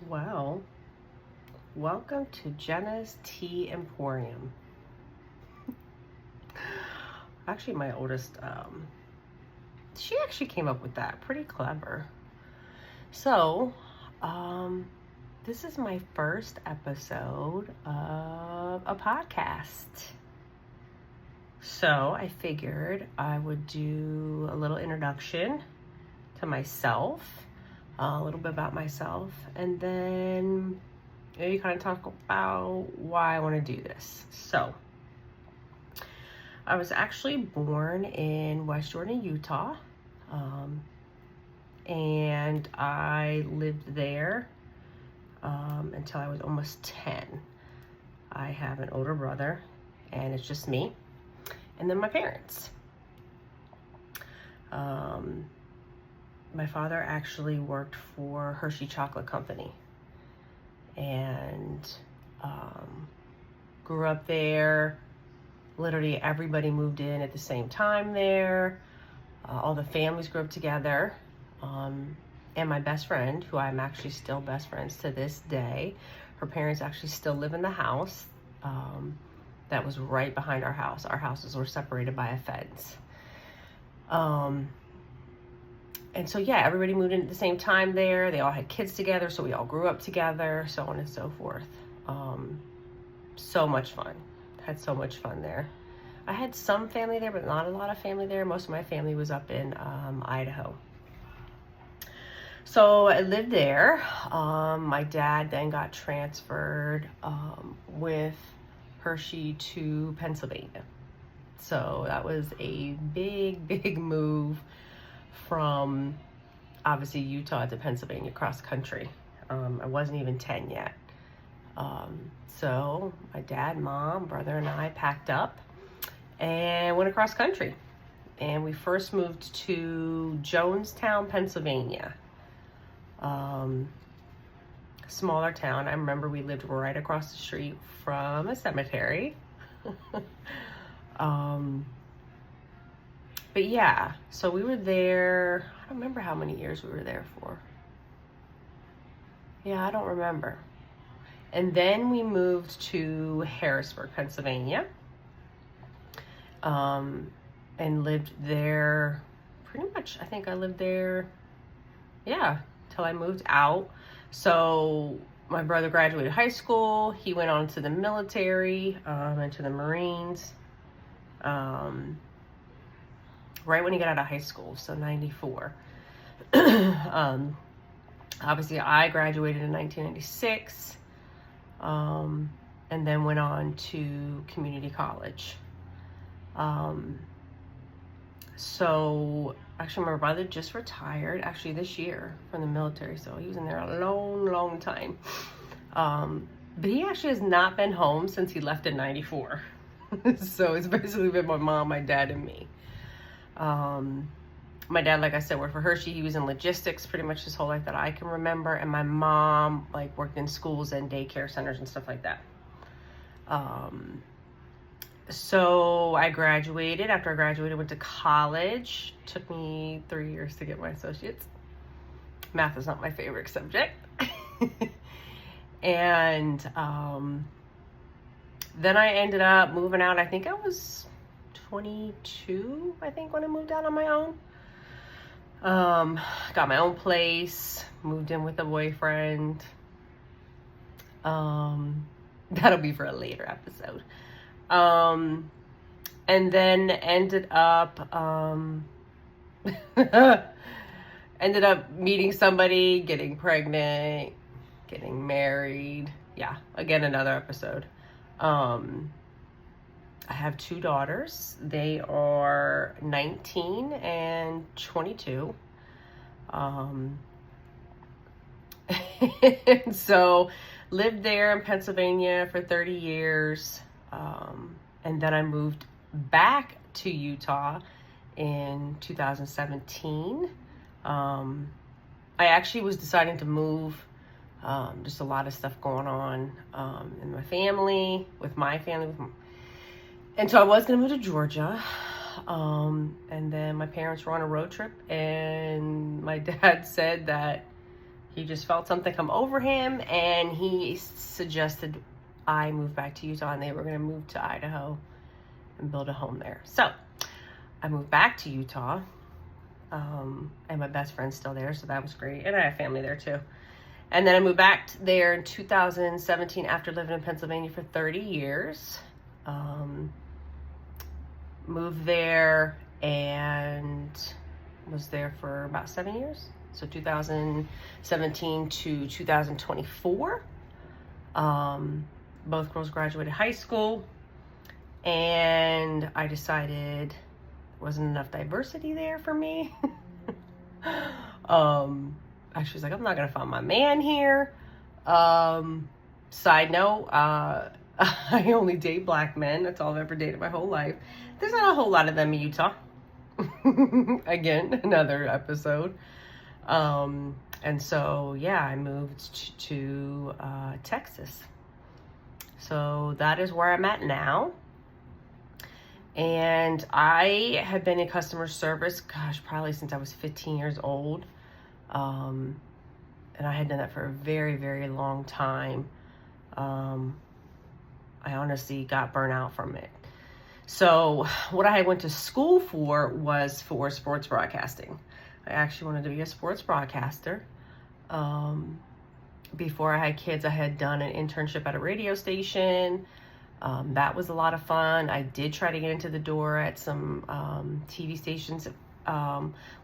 Well, welcome to Jenna's Tea Emporium. Actually, my oldest, she actually came up with that. Pretty clever. So, this is my first episode of a podcast. So, I figured I would do a little introduction to myself, a little bit about myself, and then maybe kind of talk about why I want to do this. So, I was actually born in West Jordan, Utah, and I lived there until I was almost 10. I have an older brother, and it's just me, and then my parents. My father actually worked for Hershey Chocolate Company, and grew up there. Literally everybody moved in at the same time there. All the families grew up together. And my best friend, who I'm actually still best friends to this day, her parents actually still live in the house that was right behind our house. Our houses were separated by a fence. And so, yeah, everybody moved in at the same time there. They all had kids together, so we all grew up together, so on and so forth. So much fun. Had so much fun there. I had some family there, but not a lot of family there. Most of my family was up in Idaho. So I lived there. My dad then got transferred with Hershey to Pennsylvania. So that was a big move from obviously Utah to Pennsylvania cross country. I wasn't even 10 yet. So my dad, mom, brother, and I packed up and went across country. And we first moved to Jonestown, Pennsylvania. Smaller town. I remember we lived right across the street from a cemetery. But yeah, so we were there. I don't remember how many years we were there for. Yeah, I don't remember. And then we moved to Harrisburg, Pennsylvania, and lived there pretty much. I think I lived there, yeah, till I moved out. So my brother graduated high school. He went on to the military, into the Marines, right when he got out of high school, so 94. Obviously, I graduated in 1996. And then went on to community college. So actually my brother just retired actually this year from the military. So he was in there a long time. But he actually has not been home since he left in 94. So it's basically been my mom, my dad, and me. My dad, like I said, worked for Hershey. He was in logistics pretty much his whole life that I can remember. And my mom, like, worked in schools and daycare centers and stuff like that. So I graduated. After I graduated, went to college. Took me 3 years to get my associates. Math is not my favorite subject. And then I ended up moving out. I think I was 22, I think, when I moved out on my own. Got my own place, moved in with a boyfriend. That'll be for a later episode. And then ended up meeting somebody, getting pregnant, getting married. Yeah, again, another episode. I have 2 daughters. They are 19 and 22. And so lived there in Pennsylvania for 30 years. And then I moved back to Utah in 2017. I actually was deciding to move. Just a lot of stuff going on in my family, with my family. And so I was going to move to Georgia. And then my parents were on a road trip, and my dad said that He just felt something come over him, and he suggested I move back to Utah, and they were going to move to Idaho and build a home there. So I moved back to Utah, and my best friend's still there, so that was great. And I have family there too. And then I moved back there in 2017 after living in Pennsylvania for 30 years. Moved there and was there for about 7 years. So 2017 to 2024. Both girls graduated high school, and I decided there wasn't enough diversity there for me. Actually, was like, I'm not gonna find my man here. Side note, I only date black men. That's all I've ever dated my whole life. There's not a whole lot of them in Utah. Again, another episode. And so, yeah, I moved to Texas. So that is where I'm at now. And I have been in customer service, gosh, probably since I was 15 years old. And I had done that for a very, very long time. I honestly got burnt out from it. So what I went to school for was for sports broadcasting. I actually wanted to be a sports broadcaster. Before I had kids, I had done an internship at a radio station. That was a lot of fun. I did try to get into the door at some TV stations.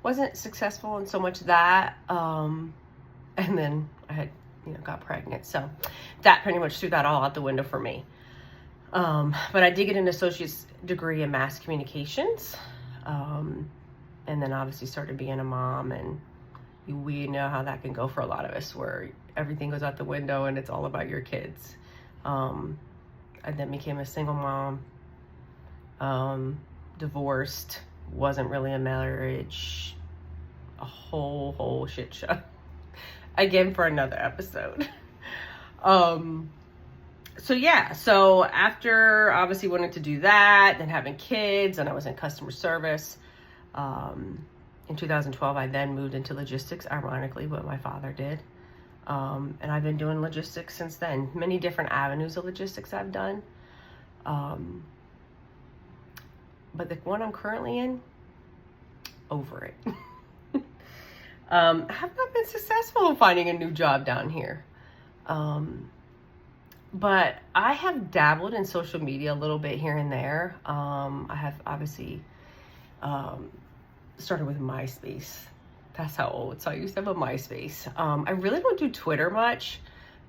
Wasn't successful in so much that. And then I had, got pregnant. So that pretty much threw that all out the window for me. But I did get an associate's degree in mass communications. And then obviously started being a mom, and we know how that can go for a lot of us, where everything goes out the window and it's all about your kids. I then became a single mom, divorced, wasn't really a marriage, a whole shit show. Again, for another episode. So after obviously wanting to do that, then having kids, and I was in customer service. In 2012, I then moved into logistics, ironically, what my father did. And I've been doing logistics since then. Many different avenues of logistics I've done. But the one I'm currently in, over it. I have not been successful in finding a new job down here. But I have dabbled in social media a little bit here and there. I have obviously started with MySpace. That's how old. So I used to have a MySpace. I really don't do Twitter much.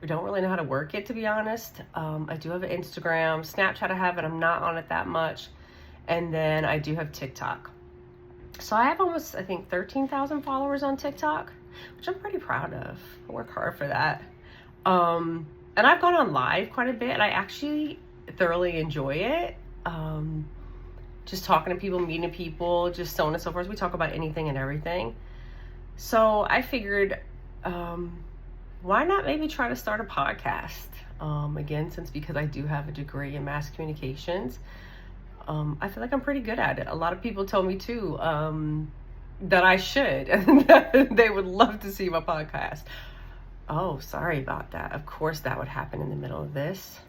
I don't really know how to work it, to be honest. I do have an Instagram. Snapchat I have, but I'm not on it that much. And then I do have TikTok. So I have almost, I think, 13,000 followers on TikTok, which I'm pretty proud of. I work hard for that. And I've gone on live quite a bit, and I actually thoroughly enjoy it. Just talking to people, meeting people, just so on and so forth. We talk about anything and everything. So I figured, why not maybe try to start a podcast? Again, because I do have a degree in mass communications, I feel like I'm pretty good at it. A lot of people told me too, that I should, and they would love to see my podcast. Oh, sorry about that. Of course that would happen in the middle of this.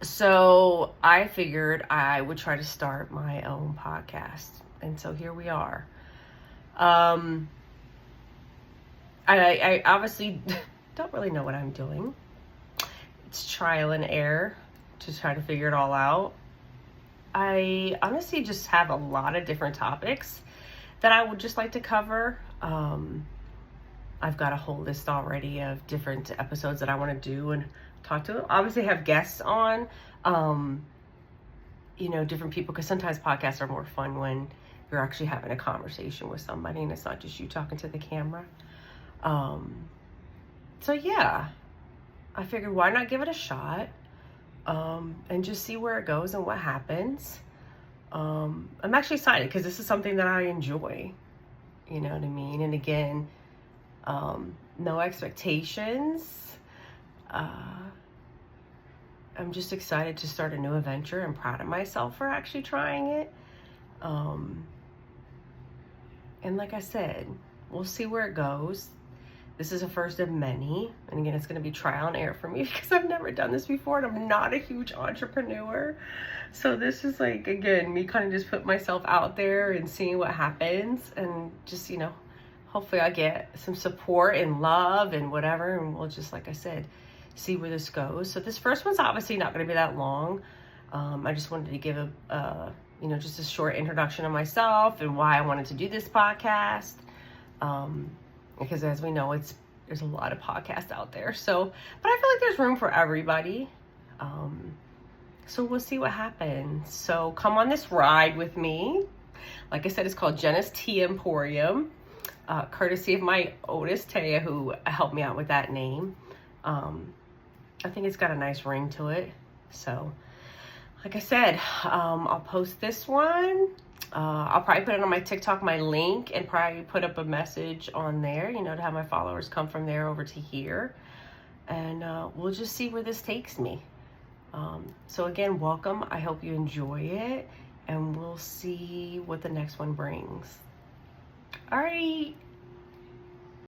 So I figured I would try to start my own podcast. And so here we are. I obviously don't really know what I'm doing. It's trial and error to try to figure it all out. I honestly just have a lot of different topics that I would just like to cover. I've got a whole list already of different episodes that I want to do and talk to. Obviously have guests on, different people, because sometimes podcasts are more fun when you're actually having a conversation with somebody and it's not just you talking to the camera. So yeah, I figured why not give it a shot, and just see where it goes and what happens. I'm actually excited because this is something that I enjoy, you know what I mean? And again, no expectations. I'm just excited to start a new adventure and proud of myself for actually trying it. And like I said, we'll see where it goes. This is a first of many. And again, it's going to be trial and error for me because I've never done this before and I'm not a huge entrepreneur. So this is like, again, me kind of just put myself out there and seeing what happens, and just, you know, hopefully I get some support and love and whatever. And we'll just, like I said, see where this goes. So this first one's obviously not going to be that long. I just wanted to give you know, just a short introduction of myself and why I wanted to do this podcast. Because as we know, there's a lot of podcasts out there. So, but I feel like there's room for everybody. So we'll see what happens. So come on this ride with me. Like I said, it's called Jenna's Tea Emporium, courtesy of my oldest, Taya, who helped me out with that name. I think it's got a nice ring to it. So, like I said, I'll post this one. I'll probably put it on my TikTok, my link, and probably put up a message on there, you know, to have my followers come from there over to here. And we'll just see where this takes me. So again, welcome. I hope you enjoy it, and we'll see what the next one brings. All right.